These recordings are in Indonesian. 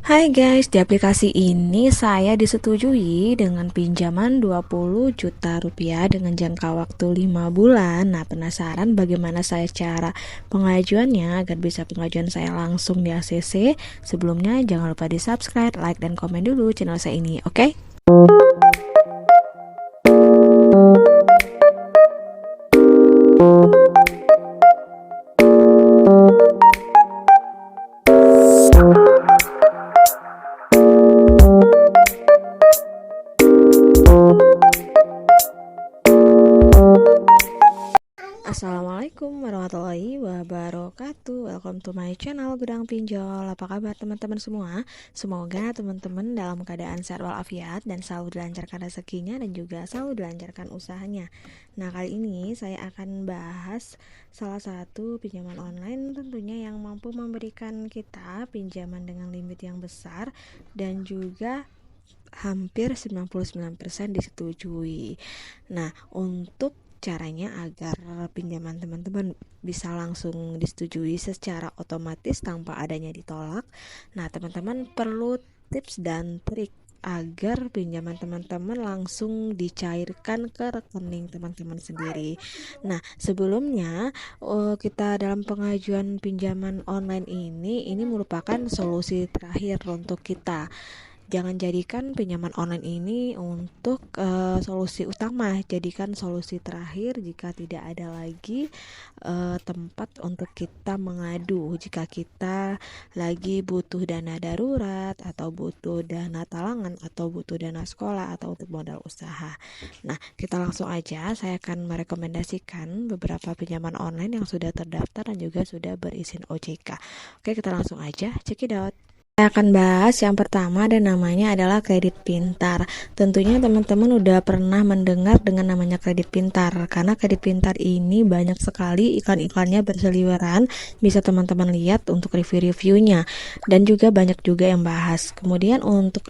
Hai guys, di aplikasi ini saya disetujui dengan pinjaman 20 juta rupiah dengan jangka waktu 5 bulan. Nah, penasaran bagaimana saya cara pengajuannya agar bisa pengajuan saya langsung di ACC? Sebelumnya jangan lupa di subscribe, like, dan komen dulu channel saya ini, oke? Assalamualaikum warahmatullahi wabarakatuh. Welcome to my channel Gudang Pinjol. Apa kabar teman-teman semua? Semoga teman-teman dalam keadaan sehat walafiat dan selalu dilancarkan rezekinya dan juga selalu dilancarkan usahanya. Nah, kali ini saya akan bahas salah satu pinjaman online tentunya yang mampu memberikan kita pinjaman dengan limit yang besar dan juga hampir 99% disetujui. Nah, untuk caranya agar pinjaman teman-teman bisa langsung disetujui secara otomatis tanpa adanya ditolak. Nah, teman-teman perlu tips dan trik agar pinjaman teman-teman langsung dicairkan ke rekening teman-teman sendiri. Nah, sebelumnya kita dalam pengajuan pinjaman online ini merupakan solusi terakhir untuk kita. Jangan jadikan pinjaman online ini untuk solusi utama, jadikan solusi terakhir jika tidak ada lagi tempat untuk kita mengadu. Jika kita lagi butuh dana darurat atau butuh dana talangan atau butuh dana sekolah atau untuk modal usaha. Nah, kita langsung aja, saya akan merekomendasikan beberapa pinjaman online yang sudah terdaftar dan juga sudah berizin OJK. Oke, kita langsung aja check it out. Saya akan bahas yang pertama dan namanya adalah kredit pintar. Tentunya teman-teman udah pernah mendengar dengan namanya kredit pintar, karena kredit pintar ini banyak sekali iklan-iklannya berseliweran. Bisa teman-teman lihat untuk review-reviewnya dan juga banyak juga yang bahas. Kemudian untuk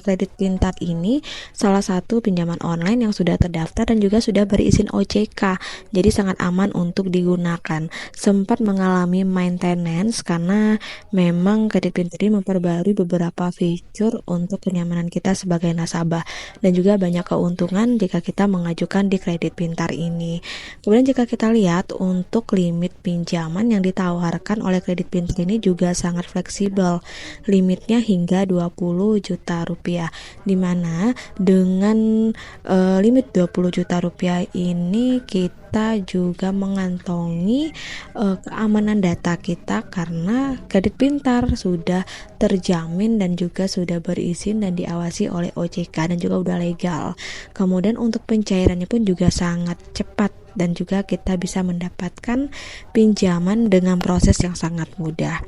kredit pintar ini salah satu pinjaman online yang sudah terdaftar dan juga sudah berizin OJK. Jadi sangat aman untuk digunakan. Sempat mengalami maintenance karena memang kredit pintar ini memperbarui beberapa fitur untuk kenyamanan kita sebagai nasabah dan juga banyak keuntungan jika kita mengajukan di kredit pintar ini. Kemudian jika kita lihat untuk limit pinjaman yang ditawarkan oleh kredit pintar ini juga sangat fleksibel. Limitnya hingga 20 juta rupiah, dimana dengan limit 20 juta rupiah ini kita juga mengantongi keamanan data kita karena kredit pintar sudah terjamin dan juga sudah berizin dan diawasi oleh OJK dan juga udah legal. Kemudian untuk pencairannya pun juga sangat cepat dan juga kita bisa mendapatkan pinjaman dengan proses yang sangat mudah.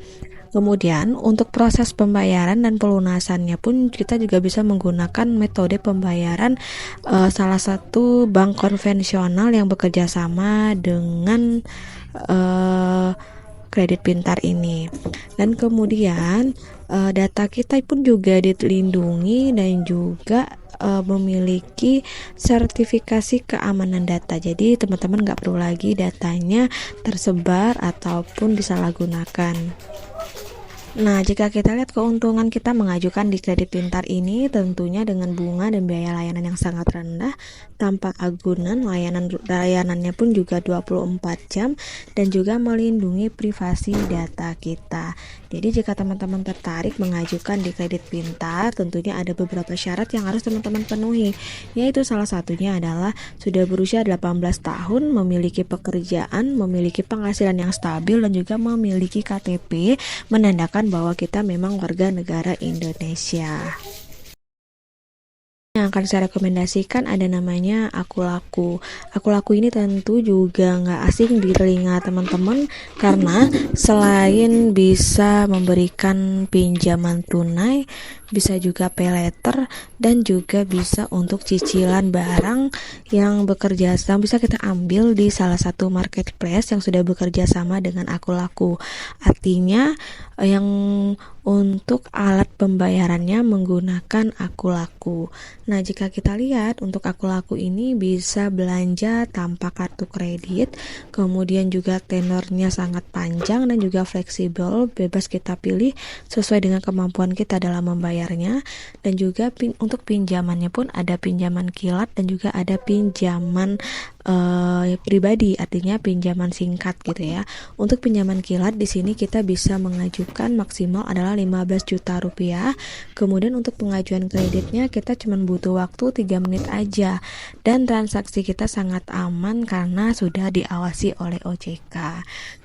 Kemudian untuk proses pembayaran dan pelunasannya pun kita juga bisa menggunakan metode pembayaran salah satu bank konvensional yang bekerja sama dengan kredit pintar ini. Dan kemudian data kita pun juga dilindungi dan juga memiliki sertifikasi keamanan data. Jadi teman-teman nggak perlu lagi datanya tersebar ataupun disalahgunakan. Nah, jika kita lihat keuntungan kita mengajukan di kredit pintar ini tentunya dengan bunga dan biaya layanan yang sangat rendah, tanpa agunan, layanannya pun juga 24 jam dan juga melindungi privasi data kita. Jadi jika teman-teman tertarik mengajukan di kredit pintar, tentunya ada beberapa syarat yang harus teman-teman penuhi, yaitu salah satunya adalah sudah berusia 18 tahun, memiliki pekerjaan, memiliki penghasilan yang stabil dan juga memiliki KTP menandakan bahwa kita memang warga negara Indonesia. Yang akan saya rekomendasikan ada namanya Akulaku. Akulaku ini tentu juga nggak asing di telinga teman-teman karena selain bisa memberikan pinjaman tunai, bisa juga pay later dan juga bisa untuk cicilan barang yang bisa kita ambil di salah satu marketplace yang sudah bekerja sama dengan Akulaku. Artinya yang untuk alat pembayarannya menggunakan Akulaku. Nah, jika kita lihat untuk Akulaku ini bisa belanja tanpa kartu kredit, kemudian juga tenornya sangat panjang dan juga fleksibel, bebas kita pilih sesuai dengan kemampuan kita dalam membayarnya. Dan juga untuk pinjamannya pun ada pinjaman kilat dan juga ada pinjaman pribadi, artinya pinjaman singkat gitu ya. Untuk pinjaman kilat di sini kita bisa mengajukan maksimal adalah 15 juta rupiah. Kemudian untuk pengajuan kreditnya kita cuma butuh waktu 3 menit aja dan transaksi kita sangat aman karena sudah diawasi oleh OJK.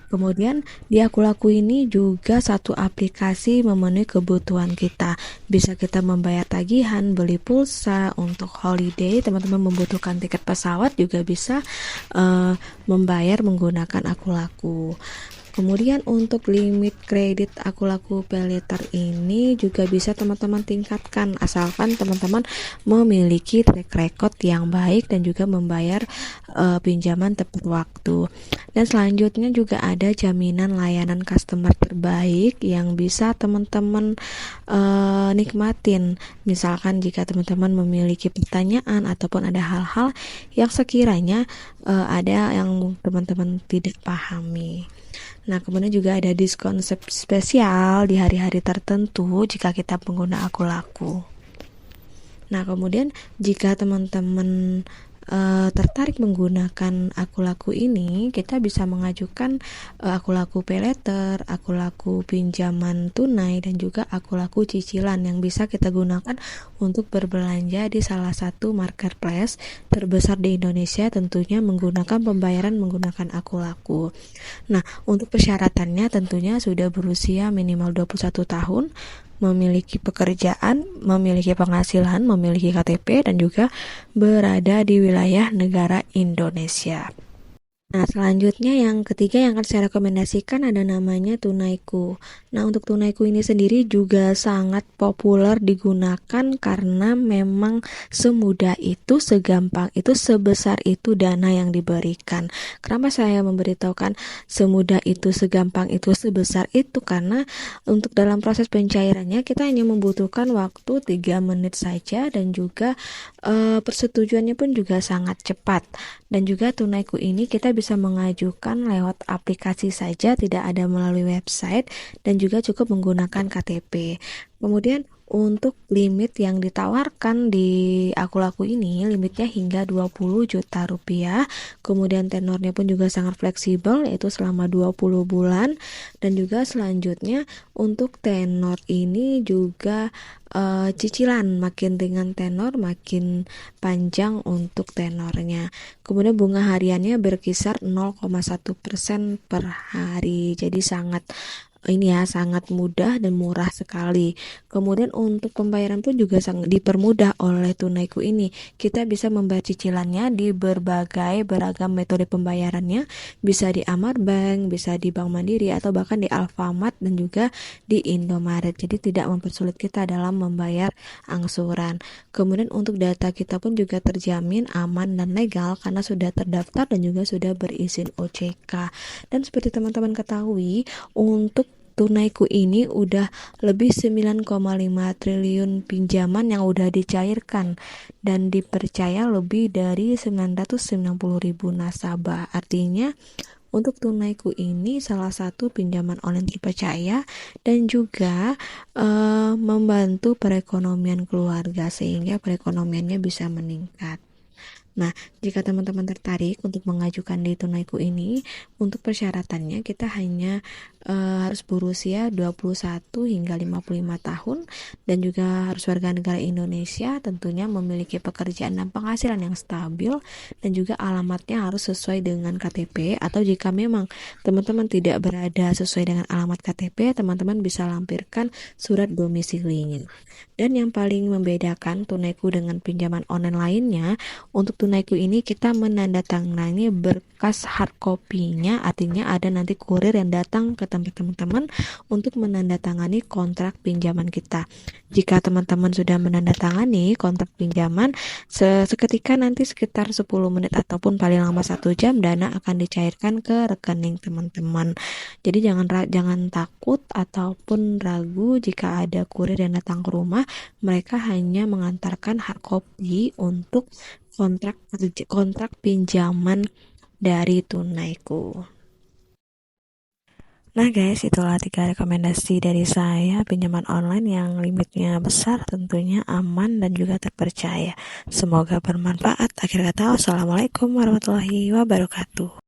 Kemudian di Akulaku ini juga satu aplikasi memenuhi kebutuhan kita. Bisa kita membayar tagihan, beli pulsa, untuk holiday, teman-teman membutuhkan tiket pesawat juga bisa membayar menggunakan Akulaku. Kemudian untuk limit kredit Akulaku Paylater ini juga bisa teman-teman tingkatkan asalkan teman-teman memiliki track record yang baik dan juga membayar pinjaman tepat waktu. Dan selanjutnya juga ada jaminan layanan customer terbaik yang bisa teman-teman nikmatin. Misalkan jika teman-teman memiliki pertanyaan ataupun ada hal-hal yang sekiranya ada yang teman-teman tidak pahami. Nah, kemudian juga ada diskon spesial di hari-hari tertentu jika kita pengguna Akulaku. Nah, kemudian jika teman-teman tertarik menggunakan Akulaku ini, kita bisa mengajukan Akulaku Paylater, Akulaku pinjaman tunai, dan juga Akulaku cicilan yang bisa kita gunakan untuk berbelanja di salah satu marketplace terbesar di Indonesia, tentunya menggunakan pembayaran menggunakan Akulaku. Nah, untuk persyaratannya tentunya sudah berusia minimal 21 tahun, memiliki pekerjaan, memiliki penghasilan, memiliki KTP, dan juga berada di wilayah negara Indonesia. Nah, selanjutnya yang ketiga yang akan saya rekomendasikan ada namanya Tunaiku. Nah, untuk Tunaiku ini sendiri juga sangat populer digunakan karena memang semudah itu, segampang itu, sebesar itu dana yang diberikan. Kenapa saya memberitahukan semudah itu, segampang itu, sebesar itu? Karena untuk dalam proses pencairannya kita hanya membutuhkan waktu 3 menit saja dan juga persetujuannya pun juga sangat cepat. Dan juga Tunaiku ini kita bisa mengajukan lewat aplikasi saja, tidak ada melalui website, dan juga cukup menggunakan KTP. Kemudian untuk limit yang ditawarkan di Akulaku ini, limitnya hingga 20 juta rupiah. Kemudian tenornya pun juga sangat fleksibel, yaitu selama 20 bulan. Dan juga selanjutnya untuk tenor ini juga cicilan, makin dengan tenor makin panjang untuk tenornya. Kemudian bunga hariannya berkisar 0,1% per hari. Jadi sangat sangat mudah dan murah sekali. Kemudian untuk pembayaran pun juga sangat dipermudah oleh Tunaiku ini. Kita bisa membayar cicilannya di berbagai beragam metode pembayarannya, bisa di Amar Bank, bisa di Bank Mandiri, atau bahkan di Alfamart dan juga di Indomaret. Jadi tidak mempersulit kita dalam membayar angsuran. Kemudian untuk data kita pun juga terjamin aman dan legal karena sudah terdaftar dan juga sudah berizin OJK. Dan seperti teman-teman ketahui, untuk Tunaiku ini udah lebih 9,5 triliun pinjaman yang udah dicairkan dan dipercaya lebih dari 990.000 nasabah. Artinya untuk Tunaiku ini salah satu pinjaman online terpercaya dan juga membantu perekonomian keluarga sehingga perekonomiannya bisa meningkat. Nah, jika teman-teman tertarik untuk mengajukan di Tunaiku ini, untuk persyaratannya kita hanya harus berusia 21 hingga 55 tahun dan juga harus warga negara Indonesia, tentunya memiliki pekerjaan dan penghasilan yang stabil, dan juga alamatnya harus sesuai dengan KTP, atau jika memang teman-teman tidak berada sesuai dengan alamat KTP, teman-teman bisa lampirkan surat domisilinya. Dan yang paling membedakan Tunaiku dengan pinjaman online lainnya, untuk Tunaiku ini kita menandatangani berkas hard copy-nya, artinya ada nanti kurir yang datang ke tempat teman-teman untuk menandatangani kontrak pinjaman kita. Jika teman-teman sudah menandatangani kontrak pinjaman, seketika nanti sekitar 10 menit ataupun paling lama 1 jam dana akan dicairkan ke rekening teman-teman. Jadi jangan takut ataupun ragu jika ada kurir yang datang ke rumah. Mereka hanya mengantarkan hard copy untuk kontrak pinjaman dari Tunaiku. Nah guys, itulah 3 rekomendasi dari saya pinjaman online yang limitnya besar, tentunya aman dan juga terpercaya. Semoga bermanfaat. Akhir kata, wassalamualaikum warahmatullahi wabarakatuh.